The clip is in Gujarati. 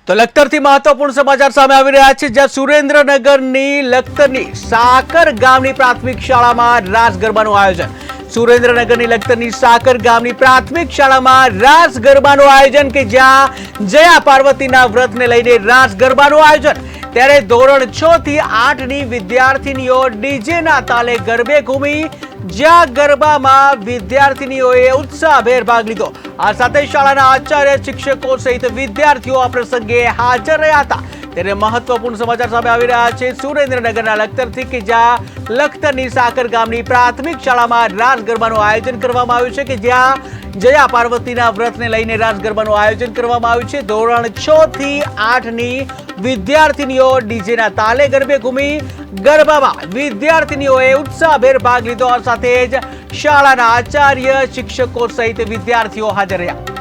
તો લખતરથી મહત્વપૂર્ણ સમાચાર સામે આવી રહ્યા છે, જ્યાં સુરેન્દ્રનગરની લખતરની સાકર ગામની પ્રાથમિક શાળામાં રાસ ગરબાનું આયોજન. સુરેન્દ્રનગરની લખતરની સાકર ગામની પ્રાથમિક શાળામાં રાસ ગરબાનું આયોજન કે જ્યાં જયા પાર્વતીના વ્રતને લઈને રાસ ગરબાનું આયોજન. ત્યારે ધોરણ 6 થી 8 ની વિદ્યાર્થીનીઓ ડીજેના તાલે ગરબે ઘૂમી, જ્યાં ગરબામાં વિદ્યાર્થીનીઓએ ઉત્સાહભેર ભાગ લીધો. આ સાથે શાળાના આચાર્ય, શિક્ષકો સહિત વિદ્યાર્થીઓ આ પ્રસંગે હાજર રહ્યા હતા. ત્યારે મહત્વપૂર્ણ સમાચાર સામે આવી રહ્યા છે સુરેન્દ્રનગરના લખતરથી, કે જ્યાં લખતરની સાકર ગામની પ્રાથમિક શાળામાં રાસ ગરબાનું આયોજન કરવામાં આવ્યું છે, કે જ્યાં જયા પાર્વતીના વ્રતને લઈને રાસ ગરબાનું આયોજન કરવામાં આવ્યું છે. ધોરણ 6 થી 8 ની વિદ્યાર્થીનીઓ ડીજેના તાલે ગરબે ઘૂમી, ગરબામાં વિદ્યાર્થીનીઓએ ઉત્સાહભેર ભાગ લીધો. સાથે જ શાળાના આચાર્ય, શિક્ષકો સહિત વિદ્યાર્થીઓ હાજર રહ્યા.